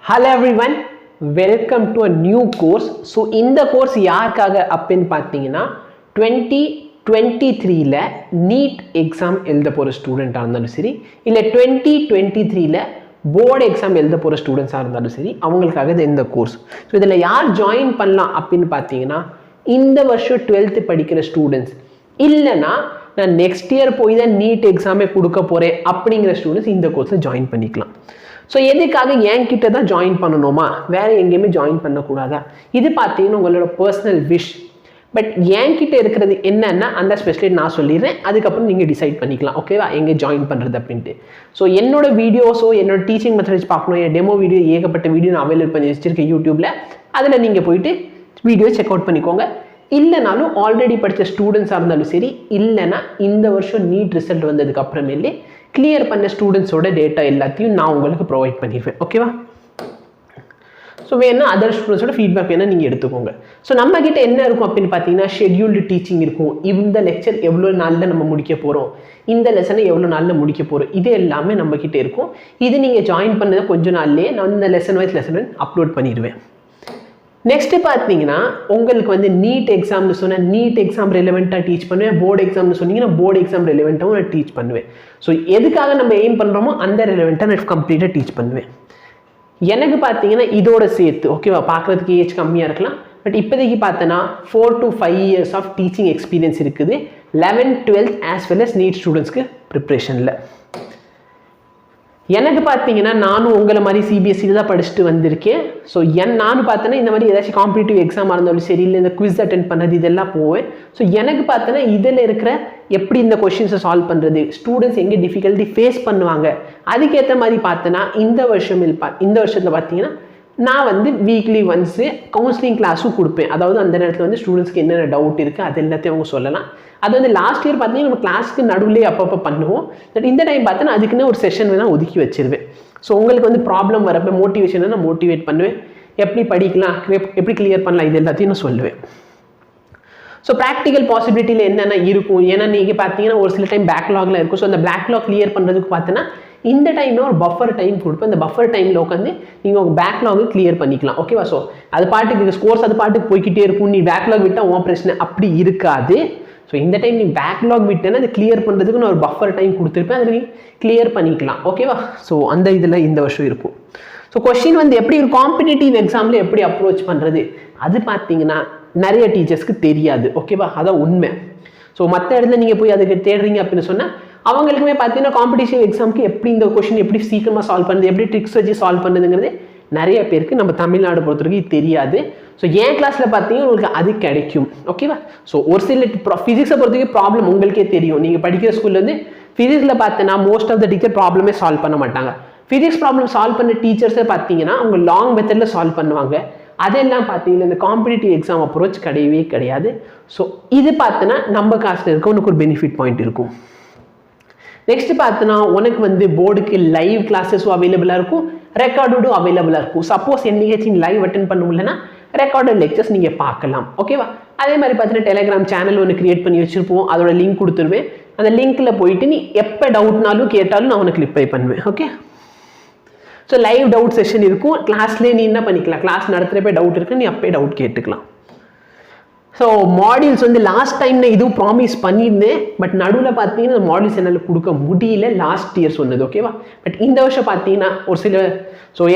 Hello everyone, welcome to a new course. So இந்த course யாருக்காக அப்படின்னு பார்த்தீங்கன்னா 2023ல NEET எக்ஸாம் எழுத போகிற ஸ்டூடெண்ட்டாக இருந்தாலும் சரி இல்லை 2023ல போர்டு எக்ஸாம் எழுத போகிற ஸ்டூடெண்ட்ஸாக இருந்தாலும் சரி அவங்களுக்காக இந்த கோர்ஸ். ஸோ இதில் யார் ஜாயின் பண்ணலாம் அப்படின்னு பார்த்தீங்கன்னா இந்த வருஷம் 12th படிக்கிற ஸ்டூடெண்ட்ஸ் இல்லைனா நான் நெக்ஸ்ட் இயர் போய் தான் NEET எக்ஸாமே கொடுக்க போகிறேன் அப்படிங்கிற ஸ்டூடெண்ட்ஸ் இந்த கோர்ஸில் ஜாயின் பண்ணிக்கலாம். ஸோ எதுக்காக என்கிட்ட தான் ஜாயின் பண்ணணுமா, வேறு எங்கேயுமே ஜாயின் பண்ணக்கூடாதா? இது பார்த்தீங்கன்னா உங்களோட பர்சனல் விஷ். பட் என்கிட்ட இருக்கிறது என்னன்னா அந்த ஸ்பெஷலிஸ்ட் நான் சொல்லிடுறேன், அதுக்கப்புறம் நீங்கள் டிசைட் பண்ணிக்கலாம் ஓகேவா எங்கே ஜாயின் பண்ணுறது அப்படின்ட்டு. ஸோ என்னோட வீடியோஸோ என்னோட டீச்சிங் மெத்தட்ஸ் பார்க்கணும், என் டெமோ வீடியோ ஏகப்பட்ட வீடியோ நான் அவைலபிள் பண்ணி வச்சுருக்கேன் யூடியூப்பில். அதில் நீங்கள் போயிட்டு வீடியோ செக் அவுட் பண்ணிக்கோங்க. இல்லைனாலும் ஆல்ரெடி படித்த ஸ்டூடெண்ட்ஸாக இருந்தாலும் சரி, இல்லைனா இந்த வருஷம் நீட் ரிசல்ட் வந்ததுக்கு அப்புறமேலே கிளியர் பண்ண ஸ்டூடெண்ட்ஸோட டேட்டா எல்லாத்தையும் நான் உங்களுக்கு ப்ரொவைட் பண்ணிடுவேன் ஓகேவா. ஸோ வேணா அதர் ஸ்டூடெண்ட்ஸோட ஃபீட்பேக் வேணால் நீங்கள் எடுத்துக்கோங்க. ஸோ நம்மக்கிட்ட என்ன இருக்கும் அப்படின்னு பார்த்தீங்கன்னா ஷெட்யூல்டு டீச்சிங் இருக்கும். இந்த லெக்சர் எவ்வளோ நாளில் நம்ம முடிக்க போகிறோம், இந்த லெசனை எவ்வளோ நாளில் முடிக்க போகிறோம், இது எல்லாமே நம்மக்கிட்ட இருக்கும். இது நீங்கள் ஜாயின் பண்ணதை கொஞ்சம் நாள்லேயே நான் இந்த லெசன் வைஸ் லெசன் அப்லோட் பண்ணிடுவேன். நெக்ஸ்ட்டு பார்த்தீங்கன்னா உங்களுக்கு வந்து நீட் எக்ஸாம்னு சொன்னால் நீட் எக்ஸாம் ரெலவெண்ட்டாக டீச் பண்ணுவேன். போர்டு எக்ஸாம்னு சொன்னீங்கன்னா போர்டு எக்ஸாம் ரெலவெண்ட்டாகவும் நான் டீச் பண்ணுவேன். ஸோ எதுக்காக நம்ம எய்ம் பண்ணுறோமோ அந்த ரெலவெண்ட்டாக நான் கம்ப்ளீட்டாக டீச் பண்ணுவேன். எனக்கு பார்த்தீங்கன்னா இதோட சேர்த்து ஓகேவா, பார்க்குறதுக்கு ஏஜ் கம்மியாக இருக்கலாம், பட் இப்போதைக்கு பார்த்தோன்னா 4 to 5 years of teaching experience இருக்குது 11th 12th as well as NEET ஸ்டூடெண்ட்ஸ்க்கு ப்ரிப்ரேஷனில். எனக்கு பார்த்தீங்கன்னா நானும் உங்களை மாதிரி சிபிஎஸ்சியில் தான் படிச்சுட்டு வந்திருக்கேன். ஸோ நானும் பார்த்தேன்னா இந்த மாதிரி ஏதாச்சும் காம்படிட்டிவ் எக்ஸாமாக இருந்தாலும் சரி, இல்லை இந்த குவிஸ் அட்டென்ட் பண்ணது இதெல்லாம் போவேன். ஸோ எனக்கு பார்த்தோன்னா இதில் இருக்கிற எப்படி இந்த கொஷின்ஸை சால்வ் பண்ணுறது, ஸ்டூடெண்ட்ஸ் எங்கே டிஃபிகல்ட்டி ஃபேஸ் பண்ணுவாங்க, அதுக்கேற்ற மாதிரி பார்த்தோன்னா இந்த வருஷத்தில் பார்த்தீங்கன்னா நான் வந்து வீக்லி ஒன்ஸு கவுன்சிலிங் கிளாஸும் கொடுப்பேன். அதாவது அந்த நேரத்தில் வந்து ஸ்டூடெண்ட்ஸ்க்கு என்னென்ன டவுட் இருக்குது அது எல்லாத்தையும் அவங்க சொல்லலாம். அது வந்து லாஸ்ட் இயர் பார்த்தீங்கன்னா நம்ம கிளாஸ்க்கு நடுவில் அப்பப்போ பண்ணுவோம். பட் இந்த டைம் பார்த்தோன்னா அதுக்குன்னு ஒரு செஷன் வேணால் ஒதுக்கி வச்சிருவேன். ஸோ உங்களுக்கு வந்து ப்ராப்ளம் வரப்போ மோட்டிவேஷனை நான் மோட்டிவேட் பண்ணுவேன், எப்படி படிக்கலாம், எப்படி கிளியர் பண்ணலாம், இது எல்லாத்தையும் நான் சொல்லுவேன். ஸோ ப்ராக்டிக்கல் பாசிபிலிட்டியில் என்னென்ன இருக்கும், ஏன்னா நீங்கள் பார்த்தீங்கன்னா ஒரு சில டைம் பேக்லாக்லாம் இருக்கும். ஸோ அந்த பேக்லாக் கிளியர் பண்ணுறதுக்கு பார்த்தோன்னா இந்த டைமில் ஒரு பஃபர் டைம் கொடுப்பேன். இந்த பஃபர் டைமில் உட்காந்து நீங்கள் உங்கள் பேக்லாகு கிளியர் பண்ணிக்கலாம் ஓகேவா. ஸோ அது பாட்டுக்கு ஸ்கோர்ஸ் அது பாட்டுக்கு போய்கிட்டே இருக்கும், நீ பேக்லாக் விட்டால் உன் பிரச்சனை அப்படி இருக்காது. ஸோ இந்த டைம் நீ பேக்லாக் விட்டேன்னா அதை கிளியர் பண்ணுறதுக்கு நான் ஒரு பஃபர் டைம் கொடுத்துருப்பேன், அதை நீ கிளியர் பண்ணிக்கலாம் ஓகேவா. ஸோ அந்த இதில் இந்த வருஷம் இருக்கும். ஸோ கொஸ்டின் வந்து எப்படி ஒரு காம்படிட்டிவ் எக்ஸாமில் எப்படி அப்ரோச் பண்ணுறது அது பார்த்தீங்கன்னா நிறைய டீச்சர்ஸ்க்கு தெரியாது ஓகேவா, அதான் உண்மை. ஸோ மற்ற இடத்துல நீங்கள் போய் அதுக்கு தேடுறீங்க அப்படின்னு சொன்னால் அவங்களுக்குமே பார்த்தீங்கன்னா காம்படிட்டிவ் எக்ஸாமுக்கு எப்படி இந்த கொஸ்டின் எப்படி சீக்கிரமாக சால்வ் பண்ணுறது, எப்படி ட்ரிக்ஸ் வச்சு சால்வ் பண்ணுறதுங்கிறது நிறைய பேருக்கு நம்ம தமிழ்நாடு பொறுத்தவரைக்கும் தெரியாது. ஸோ என் கிளாஸில் பார்த்தீங்கன்னா உங்களுக்கு அது கிடைக்கும் ஓகேவா. ஸோ ஒரு சில ஃபிசிக்ஸை பொறுத்தவரைக்கும் ப்ராப்ளம் உங்களுக்கே தெரியும். நீங்கள் படிக்கிற ஸ்கூலில் வந்து ஃபிசிக்ஸில் பார்த்தீங்கன்னா மோஸ்ட் ஆஃப் த டீச்சர் ப்ராப்ளமே சால்வ் பண்ண மாட்டாங்க. ஃபிசிக்ஸ் ப்ராப்ளம் சால்வ் பண்ண டீச்சர்ஸை பார்த்தீங்கன்னா அவங்க லாங் மெத்தடில் சால்வ் பண்ணுவாங்க. அதெல்லாம் பார்த்தீங்கன்னா இந்த காம்படிட்டிவ் எக்ஸாம் அப்ரோச் கிடையவே கிடையாது. ஸோ இது பார்த்தோன்னா நம்ம காசில் இருக்க உனக்கு ஒரு பெனிஃபிட் பாயிண்ட் இருக்கும். நெக்ஸ்ட் பார்த்தோன்னா உனக்கு வந்து போர்டுக்கு லைவ் கிளாஸஸும் அவைலபிளாக இருக்கும், ரெக்கார்டும் அவைலபிளாக இருக்கும். சப்போஸ் என்னைக்காச்சும் லைவ் அட்டென்ட் பண்ண முடியலன்னா ரெக்கார்டட் லெக்சர்ஸ் நீங்கள் பார்க்கலாம் ஓகேவா. அதே மாதிரி பார்த்தீங்கன்னா டெலிகிராம் சேனல் ஒன்று கிரியேட் பண்ணி வச்சுருப்போம், அதோட லிங்க் கொடுத்துருவேன். அந்த லிங்க்கில் போயிட்டு நீ எப்போ டவுட்னாலும் கேட்டாலும் நான் உனக்கு ரிப்ளை பண்ணுவேன் okay. So live doubt session இருக்கும், கிளாஸ்லேயே நீ என்ன பண்ணிக்கலாம், கிளாஸ் நடத்துகிறப்ப டவுட் இருக்குது நீ அப்பே டவுட் கேட்டுக்கலாம். ஸோ மாடியூல்ஸ் வந்து லாஸ்ட் டைம் நான் இதுவும் ப்ராமிஸ் பண்ணியிருந்தேன், பட் நடுவில் பார்த்தீங்கன்னா மாடியூல்ஸ் என்னால் கொடுக்க முடியல லாஸ்ட் இயர் சொன்னது ஓகேவா. பட் இந்த வருஷம் பார்த்தீங்கன்னா ஒரு சில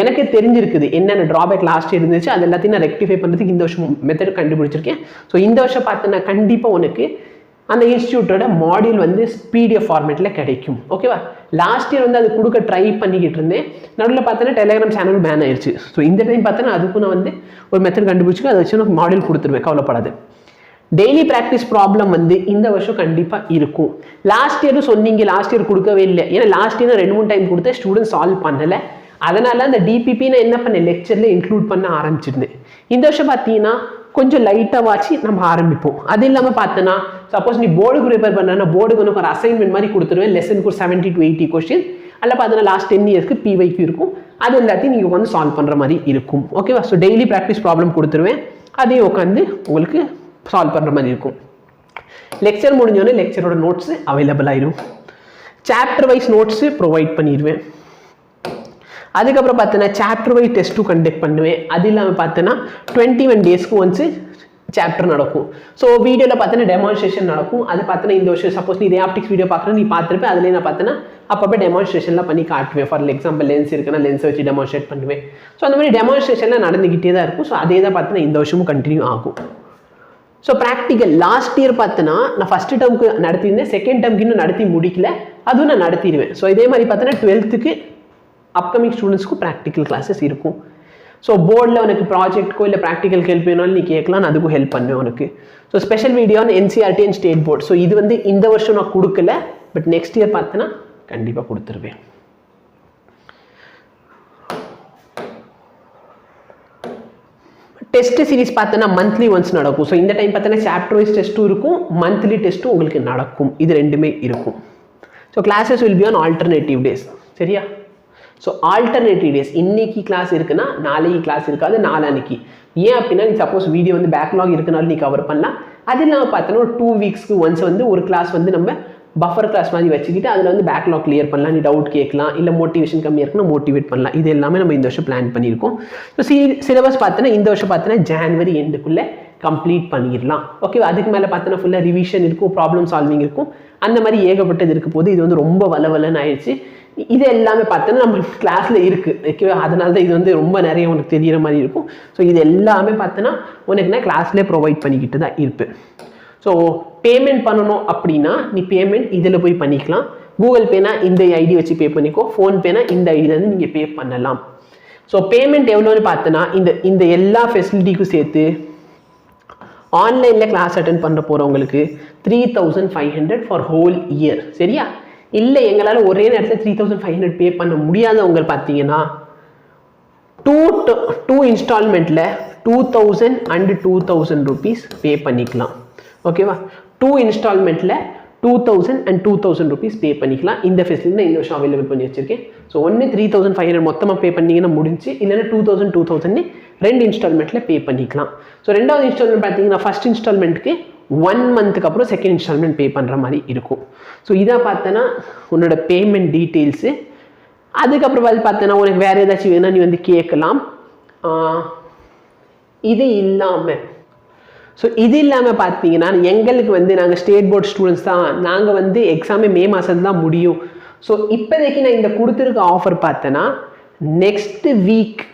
எனக்கே தெரிஞ்சிருக்குது என்னென்ன ட்ராபேக் லாஸ்ட் இயர் இருந்துச்சு, அது எல்லாத்தையும் நான் ரெக்டிஃபை பண்ணுறதுக்கு இந்த வருஷம் மெத்தட் கண்டுபிடிச்சிருக்கேன். ஸோ இந்த வருஷம் பார்த்தீங்கன்னா கண்டிப்பாக உனக்கு அந்த இன்ஸ்டியூட்டோட மாடியூல் வந்து PDF ஃபார்மேட்டில் கிடைக்கும் ஓகேவா. லாஸ்ட் இயர் வந்து அது கொடுக்க ட்ரை பண்ணிக்கிட்டு இருந்தேன், நடுவில் பார்த்தோன்னா டெலிகிராம் சேனல் பேன் ஆயிடுச்சு. ஸோ இந்த டைம் பார்த்தோன்னா அதுக்கும் நான் வந்து ஒரு மெத்தட் கண்டுபிடிச்சி அதை வச்சு எனக்கு மாடியூல் கொடுத்துருவேன், கவலைப்படாது. டெய்லி ப்ராக்டிஸ் ப்ராப்ளம் வந்து இந்த வருஷம் கண்டிப்பாக இருக்கும். லாஸ்ட் இயரும் சொன்னீங்க லாஸ்ட் இயர் கொடுக்கவே இல்லை, ஏன்னா லாஸ்ட் இயர் 2-3 டைம் கொடுத்தேன் ஸ்டூடெண்ட் சால்வ் பண்ணலை. அதனால அந்த டிபிபி நான் என்ன பண்ணேன் லெக்சரில் இன்க்ளூட் பண்ண ஆரம்பிச்சிருந்தேன். இந்த வருஷம் பார்த்தீங்கன்னா கொஞ்சம் லைட்டாக வாச்சு நம்ம ஆரம்பிப்போம். அது இல்லாமல் பார்த்தோன்னா சப்போஸ் நீ போர்டுக்கு ப்ரிப்பேர் பண்ணுறேன்னா போர்டுக்கு உனக்கு ஒரு அசைன்மெண்ட் மாதிரி கொடுத்துருவேன், லெசனுக்கு ஒரு 70 to 80 கொஸ்டின். அதில் பார்த்தோன்னா லாஸ்ட் 10 இயர்ஸ்க்கு PYQ இருக்கும், அது எல்லாத்தையும் நீங்கள் உட்காந்து சால்வ் பண்ணுற மாதிரி இருக்கும் ஓகேவா. ஸோ டெய்லி ப்ராக்டிஸ் ப்ராப்ளம் கொடுத்துருவேன், அதையும் உட்காந்து உங்களுக்கு சால்வ் பண்ணுற மாதிரி இருக்கும். லெக்சர் முடிஞ்சோடனே லெக்சரோட நோட்ஸு அவைலபிள் ஆயிடும், சாப்டர் வைஸ் நோட்ஸு ப்ரொவைட் பண்ணிடுவேன். அதுக்கப்புறம் பார்த்தீங்கன்னா சாப்டர் வைஸ் டெஸ்ட்டும் கண்டக்ட் பண்ணுவேன். அது இல்லாமல் பார்த்தீங்கன்னா 21 டேஸ்க்கு ஒன்ஸ் சாப்டர் நடக்கும். ஸோ வீடியோவில் பார்த்தீங்கன்னா டெமான்ஸ்ட்ரேஷன் நடக்கும். அது பார்த்தீங்கன்னா இந்த வருஷம் சப்போஸ் நீ ஆப்டிக்ஸ் வீடியோ பார்க்குறேன் நீ பார்த்துருப்பேன். அதுலேயே நான் பார்த்தீங்கன்னா அப்பப்போ டெமான்ஸ்ட்ரேஷன்லாம் பண்ணி காட்டுவேன். ஃபார் எக்ஸாம்பிள் லென்ஸ் இருக்குன்னா லென்ஸை வச்சு டெமான்ஸ்ட்ரேட் பண்ணுவேன். ஸோ அந்த மாதிரி டெமான்ஸ்ட்ரேஷன்லாம் நடந்துக்கிட்டே தான் இருக்கும். ஸோ அதே தான் பார்த்தீங்கன்னா இந்த வருஷமும் கண்டினியூ ஆகும். ஸோ ப்ராக்டிக்கல் லாஸ்ட் இயர் பார்த்தீங்கன்னா நான் ஃபஸ்ட்டு டேர்முக்கு நடத்தியிருந்தேன், செகண்ட் டேர்முக்கு இன்னும் நடத்தி முடிக்கல, அதுவும் நான் நடத்திடுவேன். ஸோ இதே மாதிரி பார்த்தீங்கன்னா 12th அப்கமிங் ஸ்டூடெண்ட்ஸ்க்கும் ப்ராக்டிக்கல் கிளாஸஸ் இருக்கும். ஸோ போர்டில் உனக்கு ப்ராஜெக்ட்க்கோ இல்லை ப்ராக்டிக்கல் ஹெல்ப் வேணாலும் நீ கேட்கலாம், நான் அதுக்கும் ஹெல்ப் பண்ணுவேன் உனக்கு. So special video NCERT and state board. So இது வந்து இந்த வருஷம் நான் கொடுக்கல, பட் நெக்ஸ்ட் இயர் பார்த்தேன்னா கண்டிப்பாக கொடுத்துருவேன். டெஸ்ட் சீரிஸ் பார்த்தோன்னா மந்த்லி ஒன்ஸ் நடக்கும். ஸோ இந்த டைம் பார்த்தோன்னா சாப்டர் வைஸ் டெஸ்ட்டும் இருக்கும், மந்த்லி டெஸ்ட்டும் உங்களுக்கு நடக்கும். இது ரெண்டுமே இருக்கும். So classes will be on alternative days. சரியா? ஸோ ஆல்டர்னேட்டிவ் டேஸ், இன்னைக்கு கிளாஸ் இருக்குன்னா நாளைக்கு கிளாஸ் இருக்காது, நாளான்னைக்கு. ஏன் அப்படின்னா நீ சப்போஸ் வீடியோ வந்து பேக்லாக் இருக்குனாலும் நீ கவர் பண்ணலாம். அது இல்லாமல் பார்த்தோன்னா ஒரு 2 வீக்ஸ்க்கு ஒன்ஸ் வந்து ஒரு கிளாஸ் வந்து நம்ம பஃபர் கிளாஸ் மாதிரி வச்சுக்கிட்டு அதில் வந்து பேக்லாக் கிளியர் பண்ணலாம், நீ டவுட் கேட்கலாம், இல்லை மோட்டிவேஷன் கம்மியாக இருக்குன்னா மோட்டிவேட் பண்ணலாம். இது எல்லாமே நம்ம இந்த வருஷம் பிளான் பண்ணியிருக்கோம். ஸோ சிலபஸ் பார்த்தோன்னா இந்த வருஷம் பார்த்தோன்னா ஜான்வரி எண்டுக்குள்ளே கம்ப்ளீட் பண்ணிடலாம். ஓகே, அதுக்கு மேலே பார்த்தோன்னா ஃபுல்லாக ரிவிஷன் இருக்கும், ப்ராப்ளம் சால்விங் இருக்கும், அந்த மாதிரி ஏகப்பட்டது இருக்க போது இது வந்து ரொம்ப வளவலன்னு ஆயிடுச்சு. இது எல்லாமே பார்த்தோன்னா நம்ம கிளாஸில் இருக்குது. ஓகேவா? அதனால தான் இது வந்து ரொம்ப நிறைய உனக்கு தெரிகிற மாதிரி இருக்கும். ஸோ இது எல்லாமே பார்த்தோன்னா உனக்கு நான் கிளாஸ்லேயே ப்ரொவைட் பண்ணிக்கிட்டு தான் இருப்பேன். ஸோ பேமெண்ட் பண்ணணும் அப்படின்னா நீ பேமெண்ட் இதில் போய் பண்ணிக்கலாம். கூகுள் பேனா இந்த ஐடி வச்சு பே பண்ணிக்கோ, ஃபோன்பேனா இந்த ஐடியிலேருந்து நீங்கள் பே பண்ணலாம். ஸோ பேமெண்ட் எவ்வளோன்னு பார்த்தோன்னா இந்த எல்லா ஃபெசிலிட்டிக்கும் சேர்த்து ஆன்லைனில் கிளாஸ் அட்டென்ட் பண்ண போகிறவங்களுக்கு 3500 ஃபார் ஹோல் இயர். சரியா? இல்லை எங்களால் ஒரே நேரத்தில் 3500 பே பண்ண முடியாதவங்க பார்த்தீங்கன்னா டூ இன்ஸ்டால்மெண்ட்டில் 2000 and 2000 rupees பே பண்ணிக்கலாம். ஓகேவா? 2 இன்ஸ்டால்மெண்ட்டில் 2000 and 2000 rupees பே பண்ணிக்கலாம். இந்த ஃபெசிலிட்டி நான் இந்த வருஷம் அவைலபிள் பண்ணி வச்சிருக்கேன். ஸோ ஒன்று 3500 மொத்தமாக பே பண்ணிங்கன்னா முடிஞ்சு, இல்லைன்னா 2000 2 இன்ஸ்டால்மெண்ட்டில் பே பண்ணிக்கலாம். ஸோ ரெண்டாவது இன்ஸ்டால்மெண்ட் பார்த்தீங்கன்னா ஃபஸ்ட் இன்ஸ்டால்மெண்ட்டுக்கு 1 மந்த்துக்கு அப்புறம் செகண்ட் இன்ஸ்டால்மெண்ட் பே பண்ணுற மாதிரி இருக்கும். ஸோ இதாக பார்த்தோன்னா உன்னோட பேமெண்ட் டீட்டெயில்ஸு. அதுக்கப்புறம் பார்த்தோன்னா உனக்கு வேறு ஏதாச்சும் வேணால் நீ வந்து கேட்கலாம். இது இல்லாமல் பார்த்தீங்கன்னா எங்களுக்கு வந்து நாங்கள் ஸ்டேட் போர்ட் ஸ்டூடெண்ட்ஸ் தான், நாங்கள் வந்து எக்ஸாமே மே மாதம் தான் முடியும். ஸோ இப்போதைக்கு நான் இந்த கொடுத்துருக்க ஆஃபர் பார்த்தேன்னா நெக்ஸ்ட் வீக்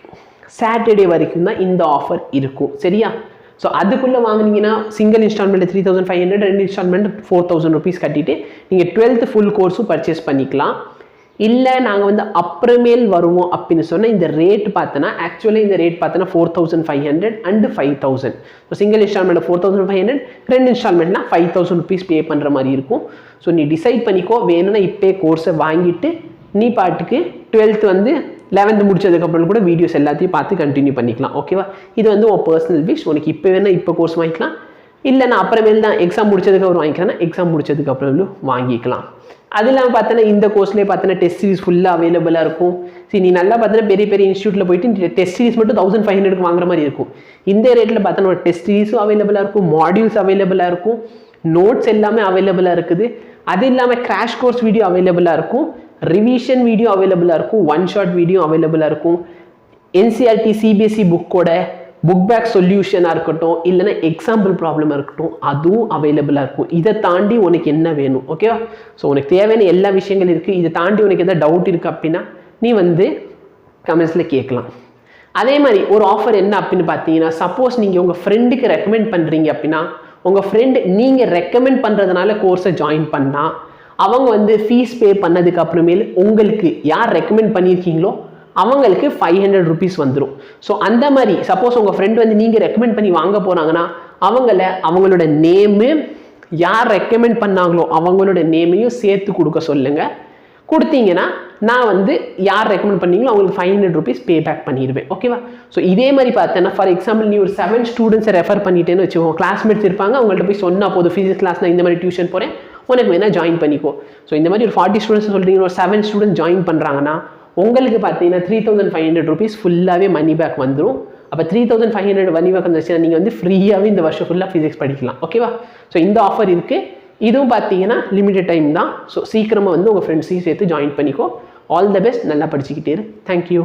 சாட்டர்டே வரைக்கும் தான் இந்த ஆஃபர் இருக்கும். சரியா? ஸோ அதுக்குள்ளே வாங்கினீங்கன்னா சிங்கிள் இன்ஸ்டால்மெண்ட் 3500, 2 இன்ஸ்டால்மெண்ட் 4000 rupees கட்டிட்டு நீங்கள் 12th ஃபுல் கோர்ஸும் பர்ச்சேஸ் பண்ணிக்கலாம். இல்லை நாங்கள் வந்து அப்புறமேல் வருவோம் அப்படின்னு சொன்னால் இந்த ரேட் பார்த்தோன்னா ஆக்சுவலி இந்த ரேட் பார்த்தோன்னா 4500 and 5000. ஸோ சிங்கிள் இன்ஸ்டால்மெண்ட் 4500, 2 இன்ஸ்டால்மெண்ட்னா 5000 rupees பே பண்ணுற மாதிரி இருக்கும். ஸோ நீ டிசைட் பண்ணிக்கோ, வேணும்னா இப்போ கோர்ஸை வாங்கிட்டு நீ பாட்டுக்கு 12th வந்து 11th முடிச்சதுக்கப்புறம் கூட வீடியோஸ் எல்லாத்தையும் பார்த்து கண்டினியூ பண்ணிக்கலாம். ஓகேவா? இது வந்து உன் பர்சனல் விஷ். உனக்கு இப்போ வேணால் இப்போ கோர்ஸ் வாங்கிக்கலாம், இல்லை நான் அப்புறமேல் தான் எக்ஸாம் முடிச்சதுக்கப்புறம் வாங்கிக்கிறேன்னா எக்ஸாம் முடிச்சதுக்கப்புறம் வாங்கிக்கலாம். அது இல்லாமல் பார்த்தோன்னா இந்த கோர்ஸ்லேயே பார்த்தோன்னா டெஸ்ட் சீரிஸ் ஃபுல்லாக அவைலபிளாக இருக்கும். சரி, நீ நல்லா பார்த்தோன்னா பெரிய பெரிய இன்ஸ்டியூட்டில் போயிட்டு டெஸ்ட் சீரிஸ் மட்டும் 1500 வாங்குற மாதிரி இருக்கும். இந்த ரேட்டில் பார்த்தோன்னா டெஸ்ட் சீரிஸும் அவைலபிளாக இருக்கும், மாடியூல்ஸ் அவைலபிளாக இருக்கும், நோட்ஸ் எல்லாமே அவைலபிளாக இருக்குது. அது இல்லாமல் கிராஷ் கோர்ஸ் வீடியோ அவைலபிளாக இருக்கும், ரிவிஷன் வீடியோ அவைலபிளாக இருக்கும், 1 shot வீடியோ அவைலபிளாக இருக்கும், NCERT CBSE புக்கோட புக் பேக் சொல்யூஷனாக இருக்கட்டும், இல்லைன்னா எக்ஸாம்பிள் ப்ராப்ளமாக இருக்கட்டும், அதுவும் அவைலபிளாக இருக்கும். இதை தாண்டி உனக்கு என்ன வேணும்? ஓகேவா? ஸோ உனக்கு தேவையான எல்லா விஷயங்கள் இருக்குது. இதை தாண்டி உனக்கு எதாவது டவுட் இருக்குது அப்படின்னா நீ வந்து கமெண்ட்ஸில் கேட்கலாம். அதே மாதிரி ஒரு ஆஃபர் என்ன அப்படின்னு பார்த்தீங்கன்னா, சப்போஸ் நீங்கள் உங்கள் ஃப்ரெண்டுக்கு ரெக்கமெண்ட் பண்ணுறீங்க அப்படின்னா, உங்கள் ஃப்ரெண்டு நீங்கள் ரெக்கமெண்ட் பண்ணுறதுனால கோர்ஸை ஜாயின் பண்ணால் அவங்க வந்து ஃபீஸ் பே பண்ணதுக்கு அப்புறமேல் உங்களுக்கு யார் ரெக்கமெண்ட் பண்ணியிருக்கீங்களோ அவங்களுக்கு 500 rupees வந்துடும். ஸோ அந்த மாதிரி சப்போஸ் உங்கள் ஃப்ரெண்ட் வந்து நீங்கள் ரெக்கமெண்ட் பண்ணி வாங்க போகிறாங்கன்னா அவங்களோட நேமு, யார் ரெக்கமெண்ட் பண்ணாங்களோ அவங்களோட நேமையும் சேர்த்து கொடுக்க சொல்லுங்கள். கொடுத்தீங்கன்னா நான் வந்து யார் ரெக்கமெண்ட் பண்ணீங்களோ அவங்களுக்கு 500 rupees பே பேக் பண்ணிடுவேன். ஓகேவா? ஸோ இதே மாதிரி பார்த்தேன்னா ஃபார் எக்ஸாம்பிள் நீ ஒரு 7 ஸ்டூடெண்ட்ஸை ரெஃபர் பண்ணிட்டேன்னு வச்சுக்கோங்க, கிளாஸ்மேட்ஸ் இருப்பாங்க, அவங்கள்ட்ட போய் சொன்னால் போதும் ஃபிசிக்ஸ் கிளாஸ் நான் இந்த மாதிரி டியூஷன் போகிறேன், உனக்கு வேணால் ஜாயின் பண்ணிக்கோ. ஸோ இந்த மாதிரி ஒரு 40 ஸ்டூடெண்ட்ஸ் சொல்கிறீங்க, ஒரு 7 ஸ்டூடெண்ட்ஸ் ஜாயின் பண்ணுறாங்கன்னா உங்களுக்கு பார்த்தீங்கன்னா 3500 rupees ஃபுல்லாகவே மணி பேக் வந்துடும். அப்போ 3500 மணி பேக் வந்துச்சுன்னா நீங்கள் வந்து ஃப்ரீயாகவே இந்த வருஷம் ஃபுல்லாக ஃபிசிக்ஸ் படிக்கலாம். ஓகேவா? ஸோ இந்த ஆஃபர் இருக்குது. இதுவும் பார்த்தீங்கன்னா லிமிடெட் டைம் தான். ஸோ சீக்கிரமாக வந்து உங்கள் ஃப்ரெண்ட்ஸையும் சேர்த்து ஜாயின் பண்ணிக்கோ. All the best. நல்லா படிச்சுக்கிட்டே இரு. தேங்க்யூ.